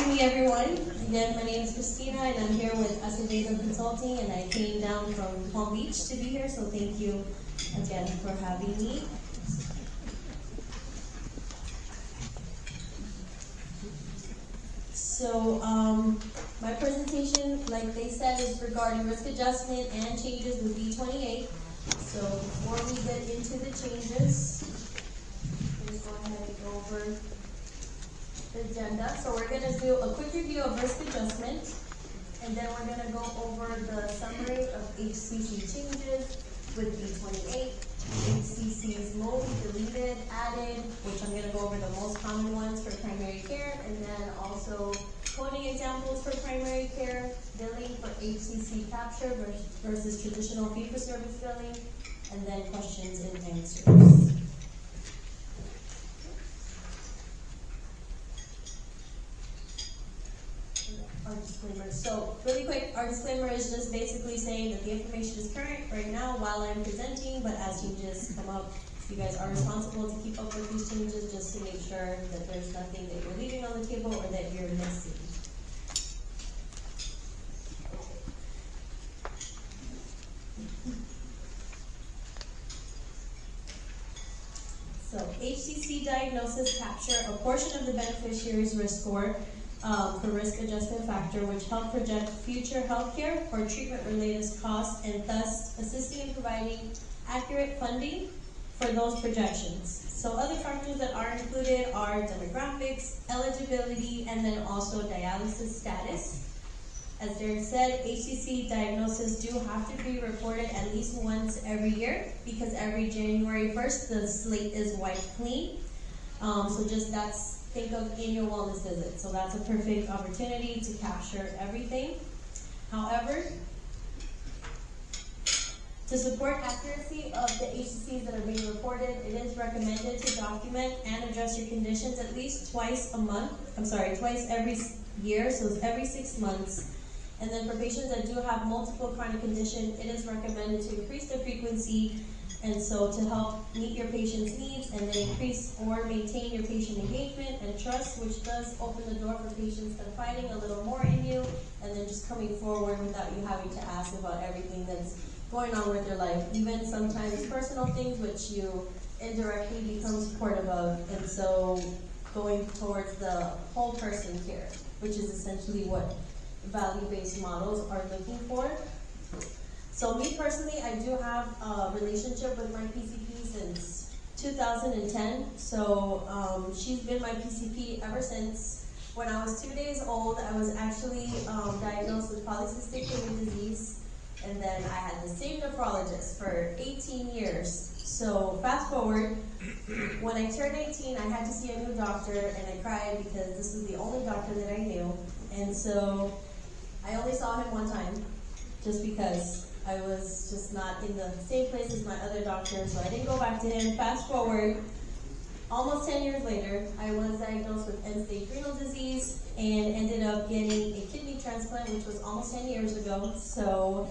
me, everyone. Again, my name is Christina, and I'm here with Acevedo Consulting, and I came down from Palm Beach to be here, so thank you again for having me. So, my presentation, like they said, is regarding risk adjustment and changes with B28. So, before we get into the changes, let's go ahead and go over the agenda. So, we're going to do a quick review of risk adjustment, and then we're going to go over the summary of HCC changes with B28. HCCs moved, deleted, added, which I'm going to go over the most common ones for primary care, and then also coding examples for primary care, billing for HCC capture versus traditional fee-for-service billing, and then questions and answers. Our disclaimer. So really quick, our disclaimer is just basically saying that the information is current right now while I'm presenting, but as changes come up, you guys are responsible to keep up with these changes just to make sure that there's nothing that you're leaving on the table or that you're missing. So HCC diagnosis capture a portion of the beneficiary's risk score for risk adjustment factor, which help project future healthcare or treatment-related costs, and thus assisting in providing accurate funding for those projections. So other factors that are included are demographics, eligibility, and then also dialysis status. As Derek said, HCC diagnoses do have to be reported at least once every year, because every January 1st, the slate is wiped clean. So just think of annual wellness visit. So that's a perfect opportunity to capture everything. However, to support accuracy of the HCCs that are being reported, it is recommended to document and address your conditions at least twice every year, so it's every 6 months. And then for patients that do have multiple chronic conditions, it is recommended to increase the frequency, and so to help meet your patient's needs and then increase or maintain your patient engagement and trust, which does open the door for patients confiding a little more in you and then just coming forward without you having to ask about everything that's going on with their life, even sometimes personal things which you indirectly become supportive of, and so going towards the whole person care, which is essentially what value-based models are looking for. So me personally, I do have a relationship with my PCP since 2010. So she's been my PCP ever since. When I was 2 days old, I was actually diagnosed with polycystic kidney disease, and then I had the same nephrologist for 18 years. So fast forward, when I turned 18, I had to see a new doctor, and I cried because this was the only doctor that I knew. And so I only saw him one time, just because I was just not in the same place as my other doctor, so I didn't go back to him. Fast forward, almost 10 years later, I was diagnosed with end-stage renal disease and ended up getting a kidney transplant, which was almost 10 years ago. So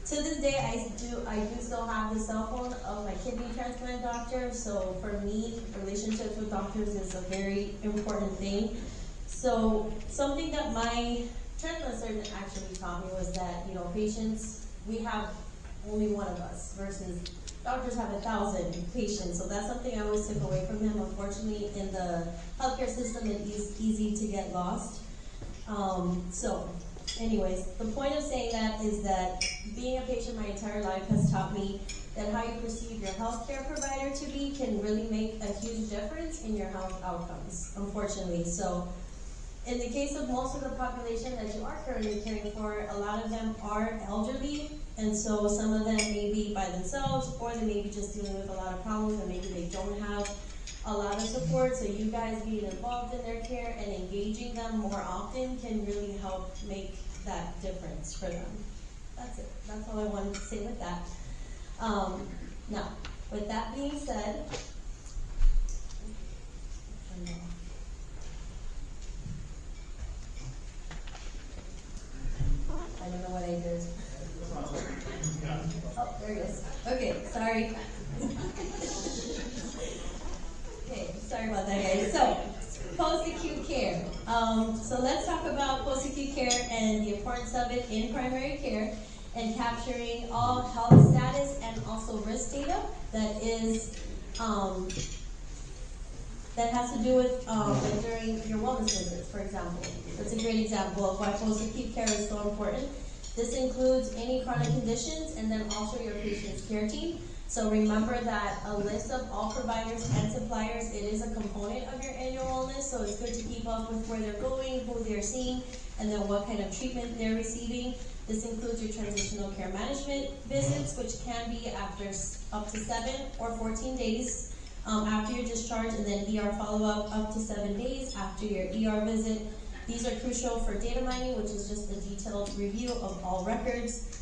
to this day, I do still have the cell phone of my kidney transplant doctor. So for me, relationships with doctors is a very important thing. So something that my transplant surgeon actually taught me was that, patients, we have only one of us versus doctors have 1,000 patients. So that's something I always took away from him. Unfortunately, in the healthcare system, it is easy to get lost. So anyways, the point of saying that is that being a patient my entire life has taught me that how you perceive your healthcare provider to be can really make a huge difference in your health outcomes, unfortunately. So in the case of most of the population that you are currently caring for, a lot of them are elderly, and so some of them may be by themselves, or they may be just dealing with a lot of problems, and maybe they don't have a lot of support. So you guys being involved in their care and engaging them more often can really help make that difference for them. That's it. That's all I wanted to say with that. Now, with that being said, I don't know what I did. Oh, there it is. Okay, sorry. Okay, sorry about that, guys. So, post-acute care. care. So let's talk about post-acute care and the importance of it in primary care and capturing all health status and also risk data that is that has to do with like during your wellness visits, for example. That's a great example of why post-acute care is so important. This includes any chronic conditions and then also your patient's care team. So remember that a list of all providers and suppliers, it is a component of your annual wellness, so it's good to keep up with where they're going, who they're seeing, and then what kind of treatment they're receiving. This includes your transitional care management visits, which can be after up to 7 or 14 days after your discharge, and then ER follow-up up to 7 days after your ER visit. These are crucial for data mining, which is just a detailed review of all records.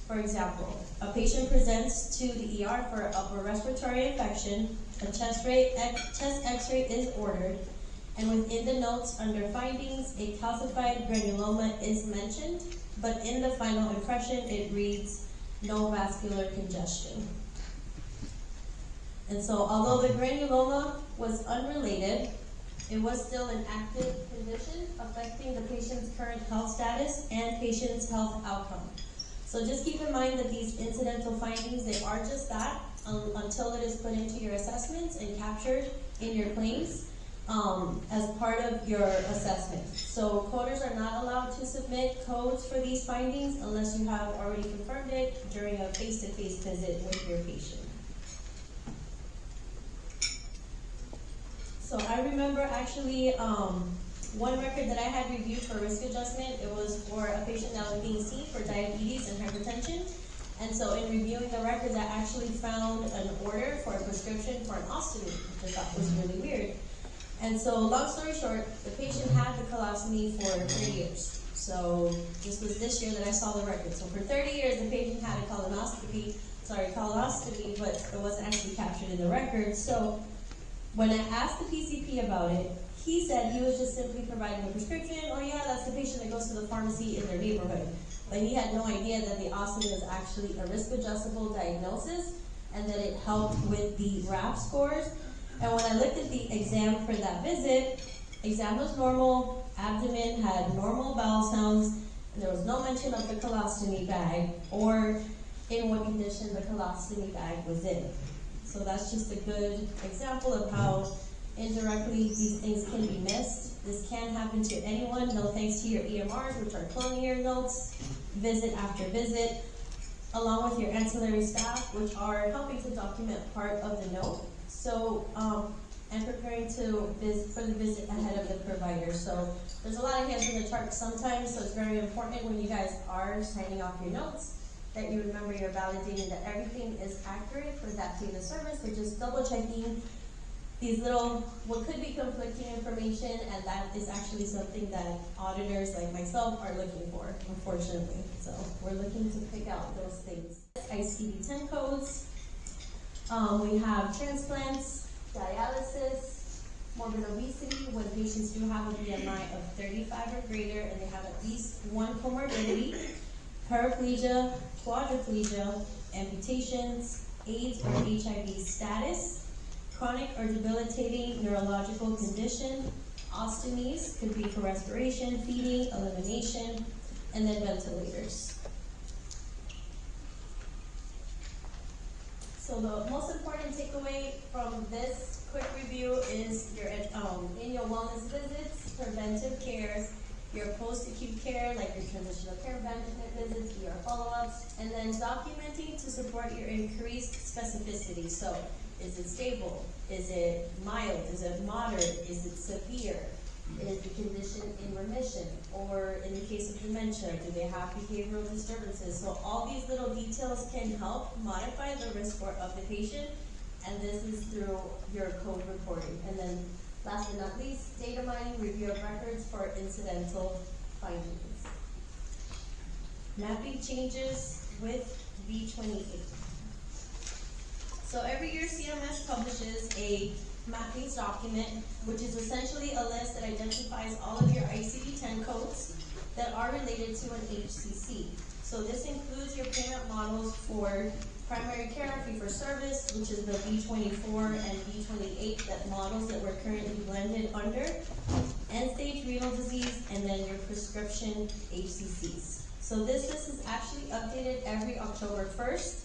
For example, a patient presents to the ER for upper respiratory infection, a chest x-ray is ordered, and within the notes under findings, a calcified granuloma is mentioned, but in the final impression, it reads no vascular congestion. And so although the granuloma was unrelated, it was still an active condition affecting the patient's current health status and patient's health outcome. So just keep in mind that these incidental findings, they are just that until it is put into your assessments and captured in your claims as part of your assessment. So coders are not allowed to submit codes for these findings unless you have already confirmed it during a face-to-face visit with your patient. So I remember actually one record that I had reviewed for risk adjustment, it was for a patient that was being seen for diabetes and hypertension. And so in reviewing the records, I actually found an order for a prescription for an ostomy, which I thought was really weird. And so long story short, the patient had the colostomy for 30 years. So this was this year that I saw the record. So for 30 years, the patient had a colonoscopy, but it wasn't actually captured in the record. So when I asked the PCP about it, he said he was just simply providing a prescription. Oh yeah, that's the patient that goes to the pharmacy in their neighborhood. But he had no idea that the ostomy was actually a risk-adjustable diagnosis and that it helped with the RAF scores. And when I looked at the exam for that visit, exam was normal, abdomen had normal bowel sounds, and there was no mention of the colostomy bag or in what condition the colostomy bag was in. So that's just a good example of how indirectly these things can be missed. This can happen to anyone, no thanks to your EMRs, which are cloning your notes, visit after visit, along with your ancillary staff, which are helping to document part of the note. So, and preparing for the visit ahead of the provider. So there's a lot of hands in the chart sometimes, so it's very important when you guys are signing off your notes that you remember you're validating that everything is accurate for that data service. So just double checking these little, what could be conflicting information, and that is actually something that auditors like myself are looking for, unfortunately. So we're looking to pick out those things. ICD-10 codes. We have transplants, dialysis, morbid obesity, when patients do have a BMI of 35 or greater and they have at least one comorbidity, paraplegia, quadriplegia, amputations, AIDS or HIV status, chronic or debilitating neurological condition, ostomies, could be for respiration, feeding, elimination, and then ventilators. So the most important takeaway from this quick review is your annual wellness visits, preventive cares, your post-acute care, like your transitional care management visits, ER follow-ups, and then documenting to support your increased specificity. So, is it stable? Is it mild? Is it moderate? Is it severe? Is the condition in remission? Or in the case of dementia, do they have behavioral disturbances? So all these little details can help modify the risk score of the patient, and this is through your code reporting. And then last but not least, data mining, review of records for incidental findings. Mapping changes with V28. So every year CMS publishes a mappings document, which is essentially a list that identifies all of your ICD-10 codes that are related to an HCC. So this includes your payment models for primary care, fee-for-service, which is the V24 and V28 models that we're currently blended under. end-stage renal disease, and then your prescription HCCs. So this list is actually updated every October 1st,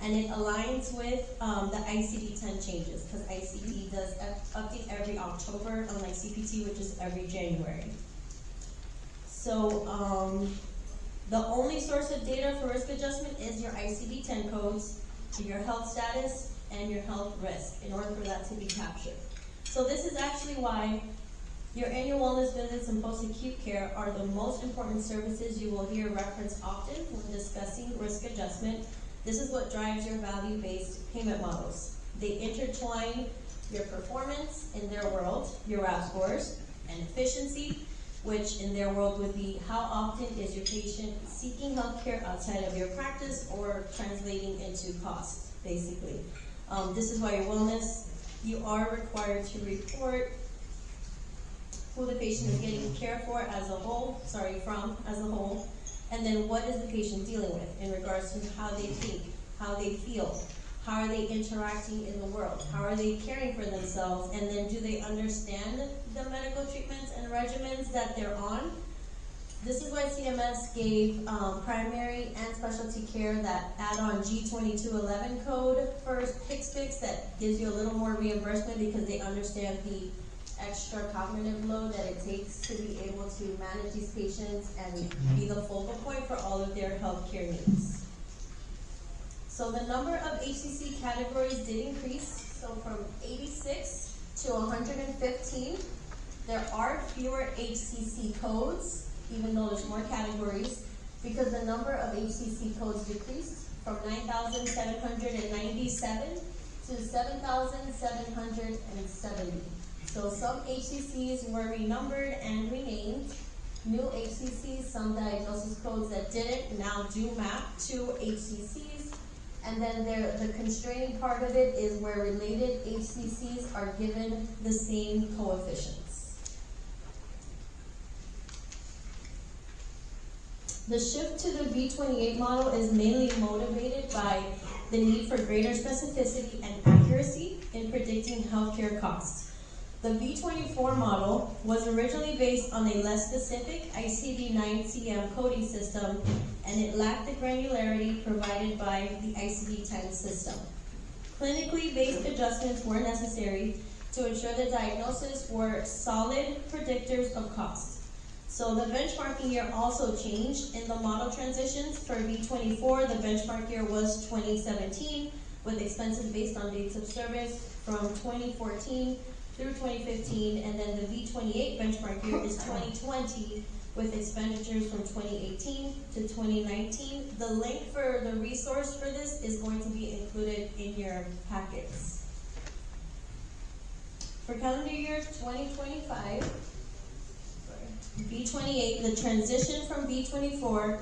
and it aligns with the ICD-10 changes, because ICD does update every October, unlike CPT, which is every January. So the only source of data for risk adjustment is your ICD-10 codes, your health status, and your health risk, in order for that to be captured. So this is actually why your annual wellness visits and post-acute care are the most important services you will hear referenced often when discussing risk adjustment. This is what drives your value-based payment models. They intertwine your performance in their world, your RAF scores, and efficiency, which in their world would be how often is your patient seeking healthcare outside of your practice or translating into cost, basically. This is why your wellness, you are required to report who the patient is getting care for as a whole, as a whole, and then what is the patient dealing with in regards to how they think, how they feel, how are they interacting in the world, how are they caring for themselves, and then do they understand the medical treatments and regimens that they're on. This is why CMS gave primary and specialty care that add-on G2211 code for HCPCS that gives you a little more reimbursement, because they understand the extra cognitive load that it takes to be able to manage these patients and be the focal point for all of their healthcare needs. So the number of HCC categories did increase, so from 86 to 115. There are fewer HCC codes, even though there's more categories, because the number of HCC codes decreased from 9,797 to 7,770. So some HCCs were renumbered and renamed. New HCCs, some diagnosis codes that didn't, now do map to HCCs. And then the constraining part of it is where related HCCs are given the same coefficients. The shift to the V28 model is mainly motivated by the need for greater specificity and accuracy in predicting healthcare costs. The V24 model was originally based on a less specific ICD-9-CM coding system, and it lacked the granularity provided by the ICD-10 system. Clinically based adjustments were necessary to ensure the diagnosis were solid predictors of cost. So the benchmarking year also changed in the model transitions. For V24, the benchmark year was 2017, with expenses based on dates of service from 2014 through 2015, and then the V28 benchmark year is 2020, with expenditures from 2018 to 2019. The link for the resource for this is going to be included in your packets. For calendar year 2025, V28, the transition from V24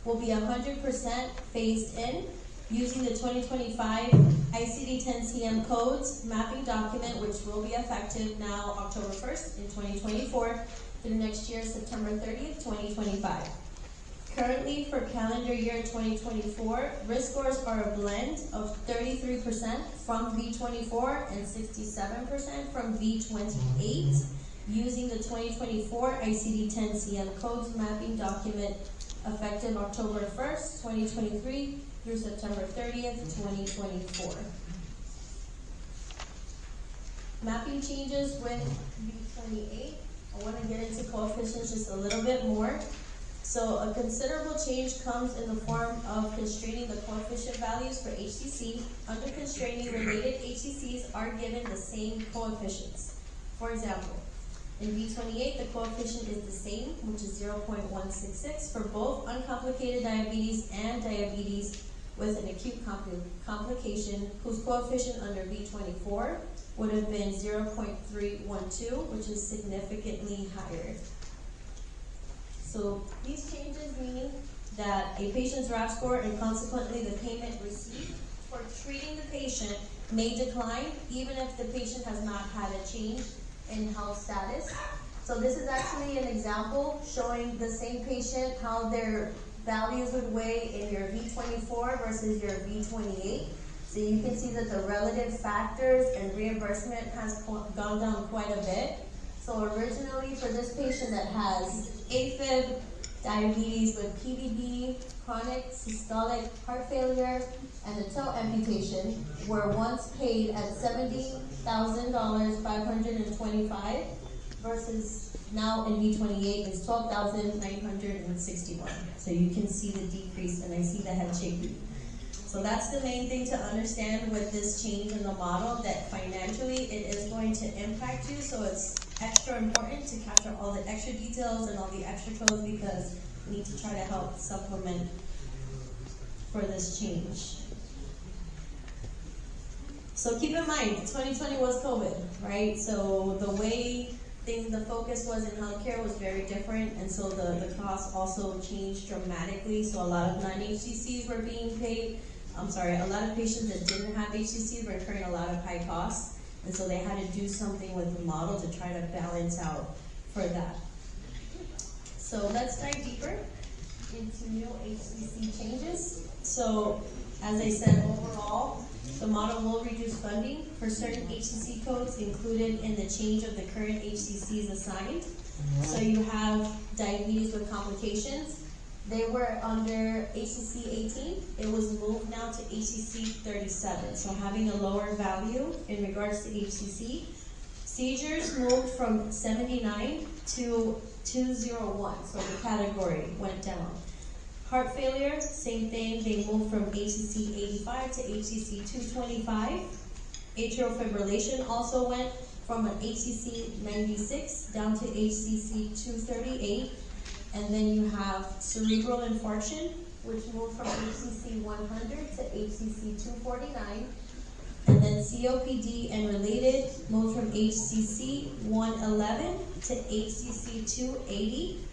will be 100% phased in, using the 2025 ICD-10-CM codes mapping document, which will be effective now October 1st in 2024 through next year, September 30th, 2025. Currently, for calendar year 2024, risk scores are a blend of 33% from V24 and 67% from V28, using the 2024 ICD-10-CM codes mapping document effective October 1st, 2023 through September 30th, 2024. Mapping changes with V28. I want to get into coefficients just a little bit more. So a considerable change comes in the form of constraining the coefficient values for HCC. Under constraining, related HCCs are given the same coefficients. For example, in V28, the coefficient is the same, which is 0.166 for both uncomplicated diabetes and diabetes with an acute complication, whose coefficient under V24 would have been 0.312, which is significantly higher. So these changes mean that a patient's RAF score and consequently the payment received for treating the patient may decline even if the patient has not had a change in health status. So this is actually an example showing the same patient, how their values would weigh in your V24 versus your V28. So you can see that the relative factors and reimbursement has gone down quite a bit. So originally for this patient that has AFib, diabetes with PVD, chronic systolic heart failure, and a toe amputation, were once paid at $70,525 versus now in V28 is $12,961. So you can see the decrease, and I see the head shaking. So that's the main thing to understand with this change in the model, that financially it is going to impact you. So it's extra important to capture all the extra details and all the extra codes, because we need to try to help supplement for this change. So keep in mind, 2020 was COVID, right? So the way the focus was in healthcare was very different, and so the costs also changed dramatically. So a lot of non-HCCs were being paid. A lot of patients that didn't have HCCs were incurring a lot of high costs, and so they had to do something with the model to try to balance out for that. So let's dive deeper into new HCC changes. So as I said, overall, the model will reduce funding for certain HCC codes included in the change of the current HCCs assigned. So you have diabetes with complications. They were under HCC 18. It was moved now to HCC 37. So having a lower value in regards to HCC. Seizures moved from 79 to 201. So the category went down. Heart failure, same thing, they moved from HCC 85 to HCC 225. Atrial fibrillation also went from an HCC 96 down to HCC 238. And then you have cerebral infarction, which moved from HCC 100 to HCC 249. And then COPD and related moved from HCC 111 to HCC 280.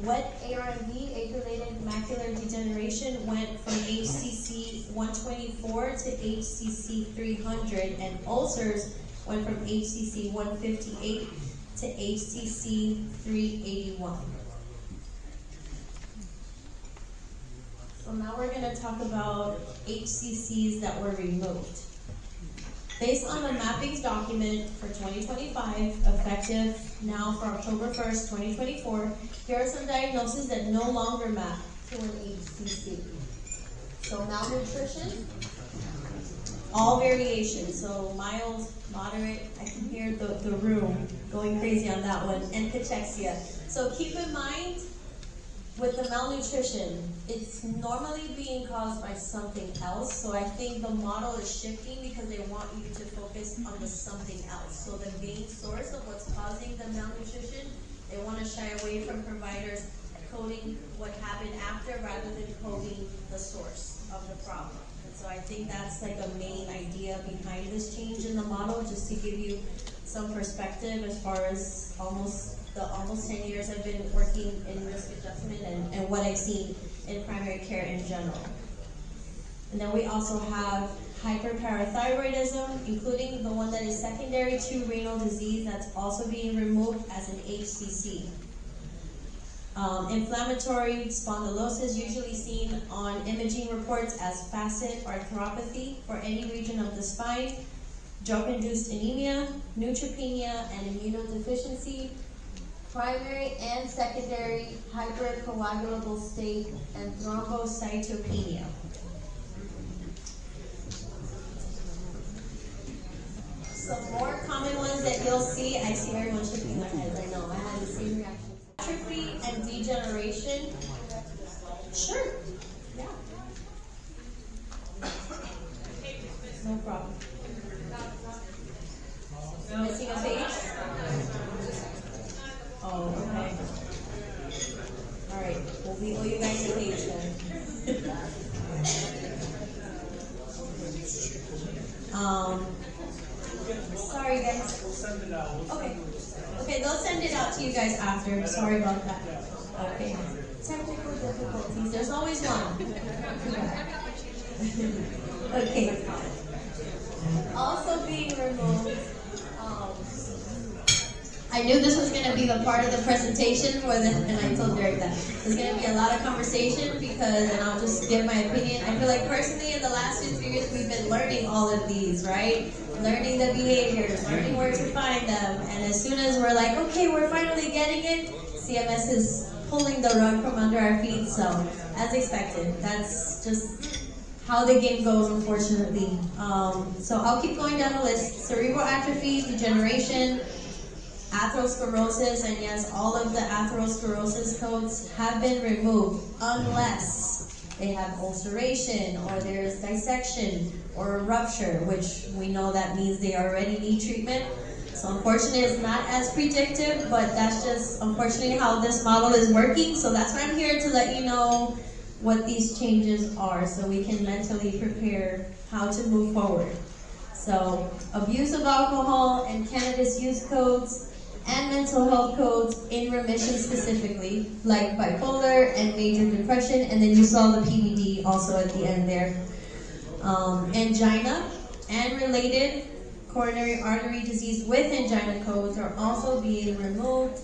Wet ARMD, age-related macular degeneration, went from HCC 124 to HCC 300, and ulcers went from HCC 158 to HCC 381. So now we're going to talk about HCCs that were removed. Based on the mappings document for 2025, effective now for October 1st, 2024, here are some diagnoses that no longer map to an HCC. So malnutrition, all variations, so mild, moderate, I can hear the room going crazy on that one, and cachexia. So keep in mind, with the malnutrition, it's normally being caused by something else. So I think the model is shifting because they want you to focus on the something else. So the main source of what's causing the malnutrition, they want to shy away from providers coding what happened after rather than coding the source of the problem. And so I think that's like a main idea behind this change in the model, just to give you some perspective as far as almost 10 years I've been working in risk adjustment and what I've seen in primary care in general. And then we also have hyperparathyroidism, including the one that is secondary to renal disease, that's also being removed as an HCC. Inflammatory spondylosis, usually seen on imaging reports as facet arthropathy for any region of the spine. Drug-induced anemia, neutropenia, and immunodeficiency. Primary and secondary hypercoagulable state, and thrombocytopenia. Some more common ones that you'll see, I see everyone shaking their heads, I know, I had the same reaction. Atrophy and degeneration. Sure, yeah. No problem. Missing a page? Oh, okay. All right. Well, we owe you guys a page then. Sorry, guys. Okay. Okay, they'll send it out to you guys after. Sorry about that. Okay. Technical difficulties. There's always one. Okay. Also being removed. I knew this was going to be the part of the presentation and I told Derek that. There's going to be a lot of conversation and I'll just give my opinion. I feel like personally in the last 2 years we've been learning all of these, right? Learning the behaviors, learning where to find them, and as soon as we're like, okay, we're finally getting it, CMS is pulling the rug from under our feet, so as expected. That's just how the game goes, unfortunately. So I'll keep going down the list. Cerebral atrophy, degeneration, atherosclerosis, and yes, all of the atherosclerosis codes have been removed unless they have ulceration or there's dissection or a rupture, which we know that means they already need treatment. So unfortunately it's not as predictive, but that's just unfortunately how this model is working. So that's why I'm here to let you know what these changes are so we can mentally prepare how to move forward. So abuse of alcohol and cannabis use codes and mental health codes in remission specifically, like bipolar and major depression, and then you saw the PVD also at the end there. Angina and related coronary artery disease with angina codes are also being removed.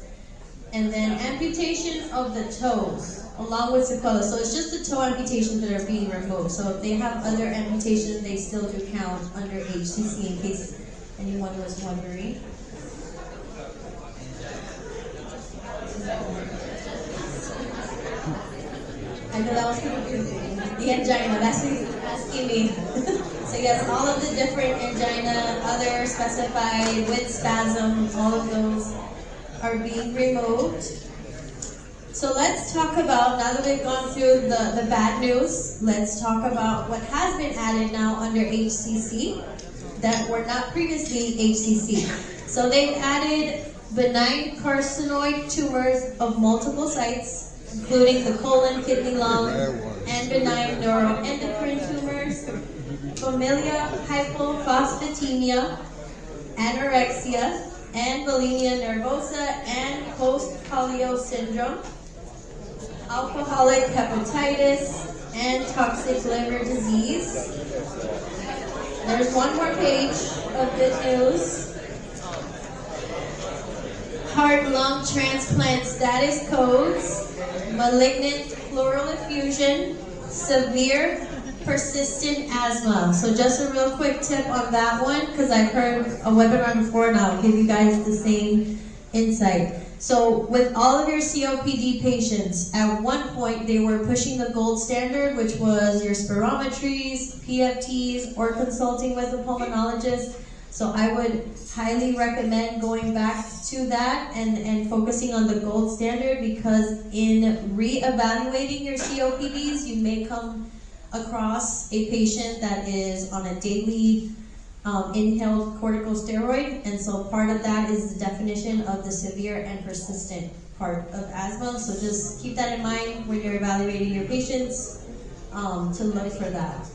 And then amputation of the toes, along with sequela. So it's just the toe amputations that are being removed. So if they have other amputations, they still do count under HCC, in case anyone was wondering. I know that was confusing. The angina, that's what he's asking me. So yes, all of the different angina, other specified with spasm, all of those are being removed. So let's talk about, now that we've gone through the bad news, let's talk about what has been added now under HCC that were not previously HCC. So they've added benign carcinoid tumors of multiple sites, including the colon, kidney, lung, and benign neuroendocrine tumors, familial hypophosphatemia, anorexia, and bulimia nervosa, and post-polio syndrome, alcoholic hepatitis, and toxic liver disease. There's one more page of good news. Heart-lung transplant status codes, malignant pleural effusion, severe persistent asthma. So just a real quick tip on that one, because I've heard a webinar before and I'll give you guys the same insight. So with all of your COPD patients, at one point they were pushing the gold standard, which was your spirometries, PFTs, or consulting with a pulmonologist. So I would highly recommend going back to that and focusing on the gold standard, because in re-evaluating your COPDs, you may come across a patient that is on a daily inhaled corticosteroid, and so part of that is the definition of the severe and persistent part of asthma. So just keep that in mind when you're evaluating your patients, to look for that.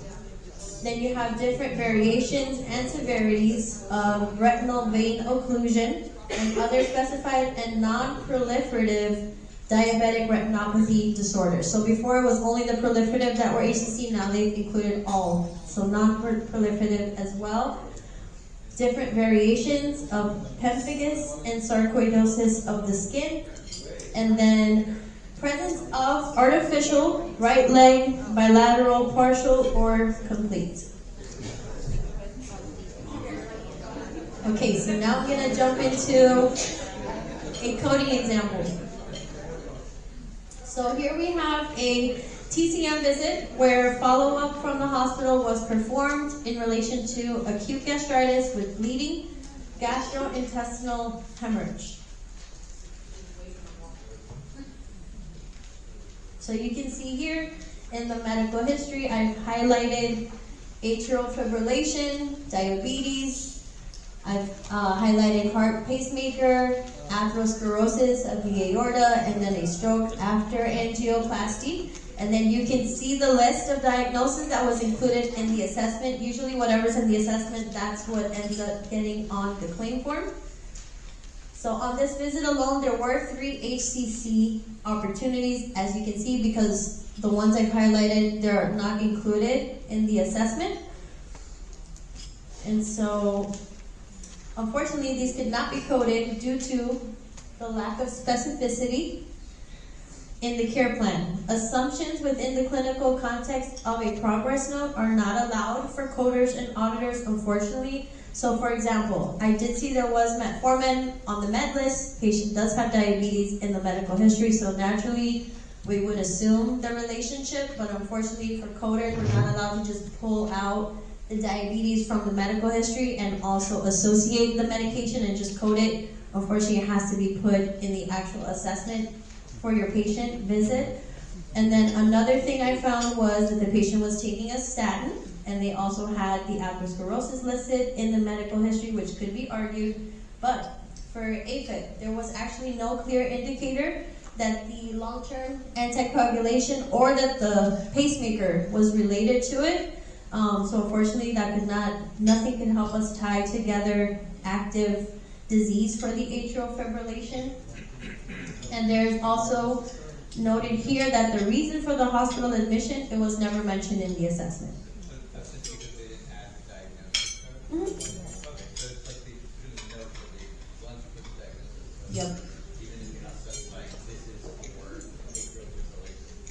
Then you have different variations and severities of retinal vein occlusion and other specified and non-proliferative diabetic retinopathy disorders. So before it was only the proliferative that were HCC, now they've included all. So non-proliferative as well. Different variations of pemphigus and sarcoidosis of the skin. And then presence of artificial right leg, bilateral, partial, or complete. Okay, so now I'm going to jump into a coding example. So here we have a TCM visit where follow-up from the hospital was performed in relation to acute gastritis with bleeding, gastrointestinal hemorrhage. So you can see here in the medical history, I've highlighted atrial fibrillation, diabetes, I've highlighted heart pacemaker, atherosclerosis of the aorta, and then a stroke after angioplasty. And then you can see the list of diagnoses that was included in the assessment. Usually whatever's in the assessment, that's what ends up getting on the claim form. So on this visit alone, there were 3 HCC opportunities, as you can see, because the ones I've highlighted, they're not included in the assessment. And so Unfortunately, these could not be coded due to the lack of specificity in the care plan. Assumptions within the clinical context of a progress note are not allowed for coders and auditors, unfortunately. So for example, I did see there was metformin on the med list. Patient does have diabetes in the medical history, so naturally we would assume the relationship, but unfortunately for coders, we're not allowed to just pull out the diabetes from the medical history and also associate the medication and just code it. Unfortunately, it has to be put in the actual assessment for your patient visit. And then another thing I found was that the patient was taking a statin, and they also had the atherosclerosis listed in the medical history, which could be argued. But for AFib, there was actually no clear indicator that the long-term anticoagulation or that the pacemaker was related to it. So unfortunately, nothing can help us tie together active disease for the atrial fibrillation. And there's also noted here that the reason for the hospital admission, it was never mentioned in the assessment. So that's just because they didn't add the diagnosis? Mm-hmm. Okay, so it's like they didn't know that they once put the diagnosis. Yep. Even if you're not specifying this is for atrial fibrillation.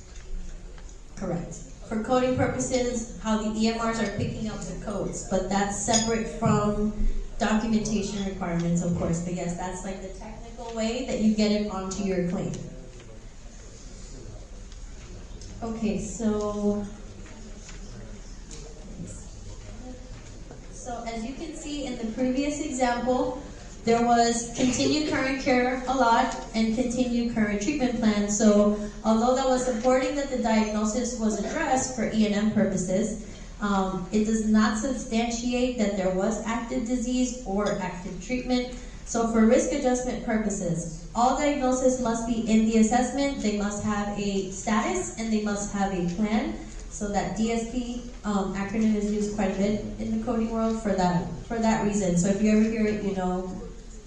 Correct. For coding purposes, how the EMRs are picking up the codes, but that's separate from documentation requirements, of course. But yes, that's like the technical way that you get it onto your claim. Okay, so as you can see in the previous example, there was continued current care a lot and continued current treatment plan. So although that was supporting that the diagnosis was addressed for E&M purposes, it does not substantiate that there was active disease or active treatment. So for risk adjustment purposes, all diagnoses must be in the assessment, they must have a status, and they must have a plan. So that DSP acronym is used quite a bit in the coding world for that reason. So if you ever hear it, you know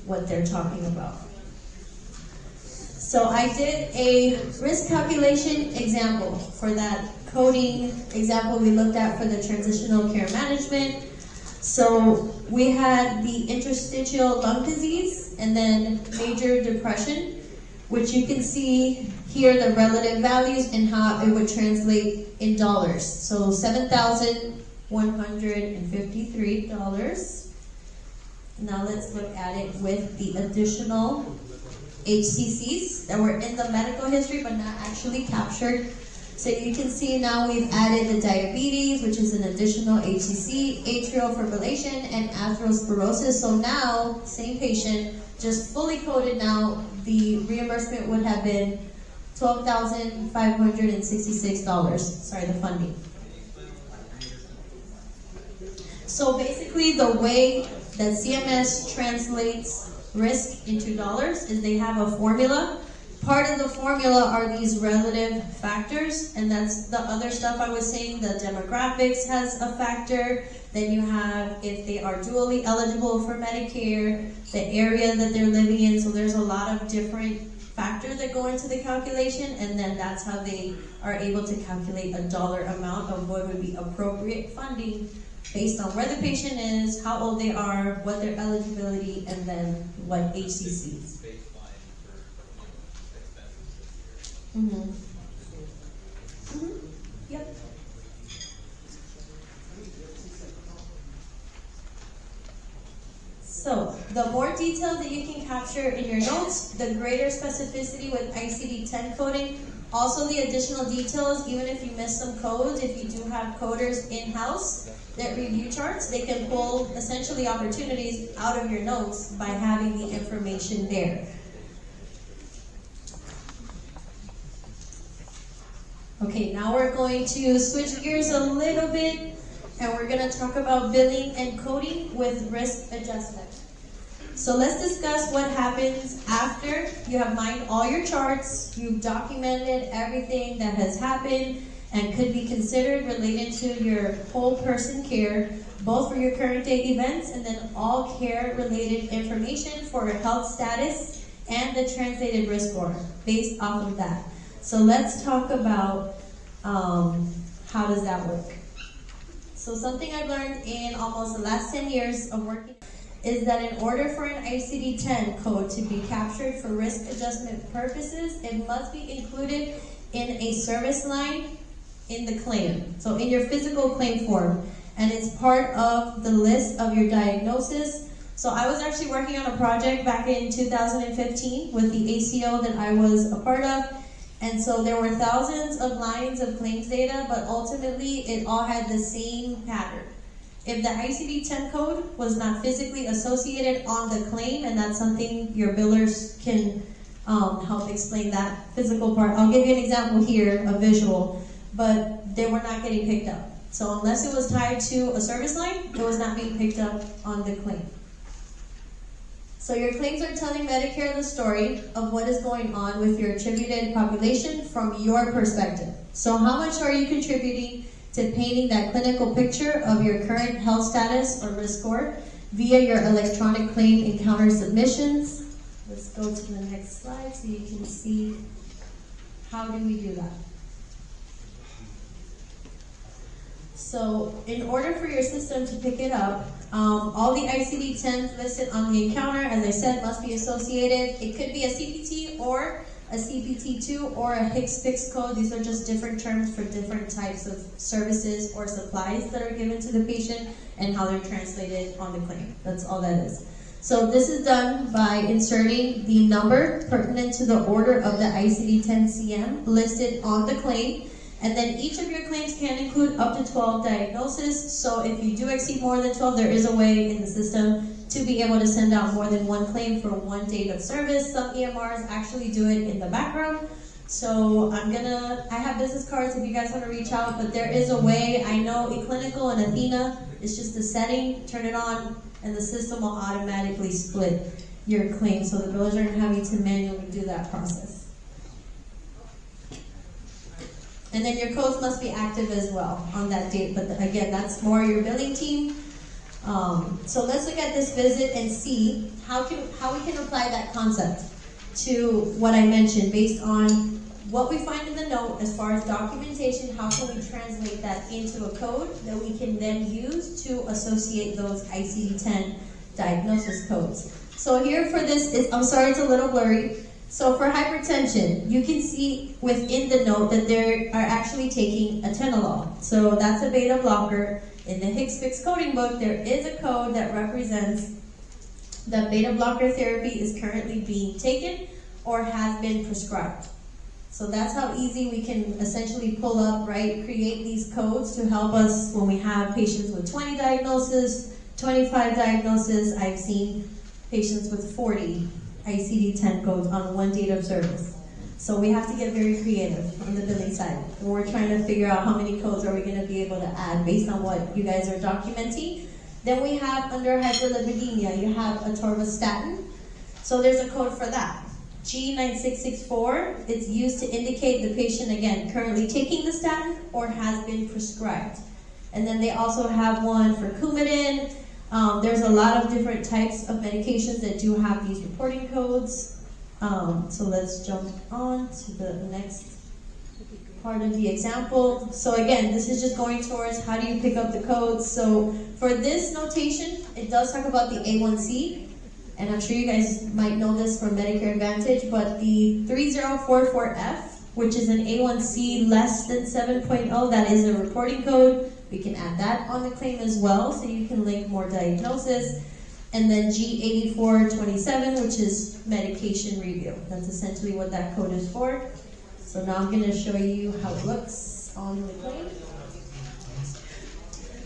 what they're talking about. So I did a risk calculation example for that coding example we looked at for the transitional care management. So we had the interstitial lung disease and then major depression, which you can see here the relative values and how it would translate in dollars. So $7,153. Now let's look at it with the additional HCCs that were in the medical history but not actually captured. So you can see now we've added the diabetes, which is an additional HCC, atrial fibrillation, and atherosclerosis. So now, same patient, just fully coded now, the reimbursement would have been $12,566. Sorry, the funding. So basically the way that CMS translates risk into dollars is they have a formula. Part of the formula are these relative factors, and that's the other stuff I was saying. The demographics has a factor. Then you have if they are dually eligible for Medicare, the area that they're living in. So there's a lot of different factors that go into the calculation, and then that's how they are able to calculate a dollar amount of what would be appropriate funding based on where the patient is, how old they are, what their eligibility, and then what HCCs. Mm-hmm. Mm-hmm. Yep. So, the more detail that you can capture in your notes, the greater specificity with ICD-10 coding. Also, the additional details, even if you miss some codes, if you do have coders in-house that review charts, they can pull essentially opportunities out of your notes by having the information there. Okay, now we're going to switch gears a little bit, and we're going to talk about billing and coding with risk adjustment. So let's discuss what happens after you have mined all your charts, you've documented everything that has happened and could be considered related to your whole person care, both for your current day events and then all care related information for your health status and the translated risk score based off of that. So let's talk about how does that work. So something I've learned in almost the last 10 years of working is that in order for an ICD-10 code to be captured for risk adjustment purposes, it must be included in a service line in the claim. So in your physical claim form. And it's part of the list of your diagnosis. So I was actually working on a project back in 2015 with the ACO that I was a part of. And so there were thousands of lines of claims data, but ultimately it all had the same pattern. If the ICD-10 code was not physically associated on the claim, and that's something your billers can help explain that physical part. I'll give you an example here, a visual, but they were not getting picked up. So unless it was tied to a service line, it was not being picked up on the claim. So your claims are telling Medicare the story of what is going on with your attributed population from your perspective. So how much are you contributing to painting that clinical picture of your current health status or risk score via your electronic claim encounter submissions? Let's go to the next slide so you can see how do we do that. So in order for your system to pick it up, all the ICD-10s listed on the encounter, as I said, must be associated. It could be a CPT or a CPT2 or a HCPCS code. These are just different terms for different types of services or supplies that are given to the patient and how they're translated on the claim. That's all that is. So this is done by inserting the number pertinent to the order of the ICD-10 CM listed on the claim. And then each of your claims can include up to 12 diagnoses. So if you do exceed more than 12, there is a way in the system to be able to send out more than one claim for one date of service. Some EMRs actually do it in the background. So I have business cards if you guys want to reach out, but there is a way. I know eClinical and Athena, it's just a setting, turn it on, and the system will automatically split your claim. So the billers aren't having to manually do that process. And then your codes must be active as well on that date. But again, that's more your billing team. So let's look at this visit and see how we can apply that concept to what I mentioned based on what we find in the note as far as documentation. How can we translate that into a code that we can then use to associate those ICD-10 diagnosis codes? So here for this, I'm sorry it's a little blurry. So for hypertension, you can see within the note that they are actually taking atenolol. So that's a beta blocker. In the HCPCS coding book, there is a code that represents that beta blocker therapy is currently being taken or has been prescribed. So that's how easy we can essentially pull up, right, create these codes to help us when we have patients with 20 diagnoses, 25 diagnoses. I've seen patients with 40 ICD-10 codes on one date of service. So we have to get very creative on the billing side. And we're trying to figure out how many codes are we going to be able to add based on what you guys are documenting. Then we have under hyperlipidemia, you have atorvastatin. So there's a code for that. G9664, it's used to indicate the patient, again, currently taking the statin or has been prescribed. And then they also have one for Coumadin. There's a lot of different types of medications that do have these reporting codes. So let's jump on to the next part of the example. So again, this is just going towards how do you pick up the codes. So for this notation, it does talk about the A1C. And I'm sure you guys might know this from Medicare Advantage, but the 3044F, which is an A1C less than 7.0, that is a reporting code. We can add that on the claim as well, so you can link more diagnosis. And then G8427, which is medication review. That's essentially what that code is for. So now I'm going to show you how it looks on the claim.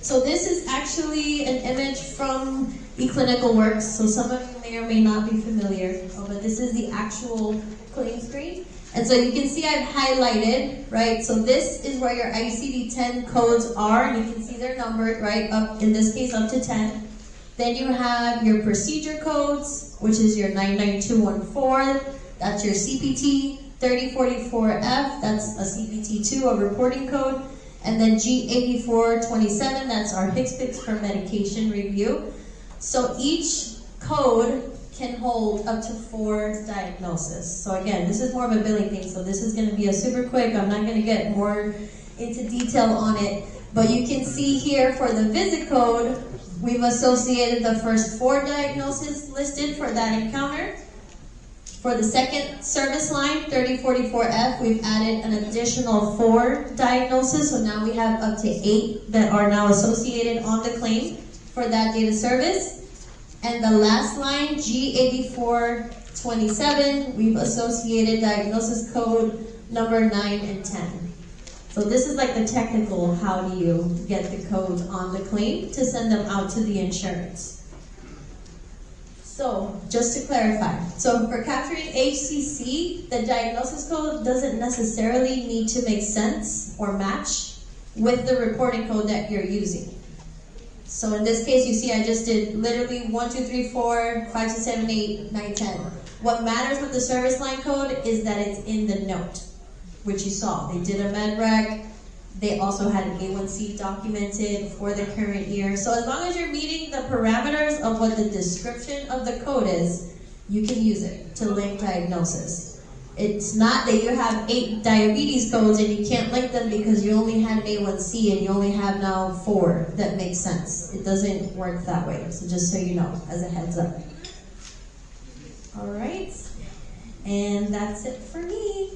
So this is actually an image from eClinical Works. So some of you may or may not be familiar, but this is the actual claim screen. And so you can see I've highlighted, right? So this is where your ICD-10 codes are, and you can see they're numbered, right? Up, in this case, up to 10. Then you have your procedure codes, which is your 99214. That's your CPT. 3044F, that's a CPT2, a reporting code. And then G8427, that's our HCPCS for medication review. So each code can hold up to 4 diagnoses. So again, this is more of a billing thing, so this is going to be a super quick. I'm not going to get more into detail on it, but you can see here for the visit code, We've associated the first 4 diagnoses listed for that encounter. For the second service line, 3044F, we've added an additional 4 diagnoses, so now we have up to 8 that are now associated on the claim for that date of service. And the last line, G8427, we've associated diagnosis code number 9 and 10. So this is like the technical, how do you get the codes on the claim to send them out to the insurance. So, just to clarify, so for capturing HCC, the diagnosis code doesn't necessarily need to make sense or match with the reporting code that you're using. So in this case, you see I just did literally 1, 2, 3, 4, 5, 6, 7, 8, 9, 10. What matters with the service line code is that it's in the note, which you saw. They did a med rec. They also had an A1C documented for the current year. So as long as you're meeting the parameters of what the description of the code is, you can use it to link diagnosis. It's not that you have 8 diabetes codes and you can't link them because you only had an A1C and you only have now 4 that make sense. It doesn't work that way. So just so you know, as a heads up. All right. And that's it for me.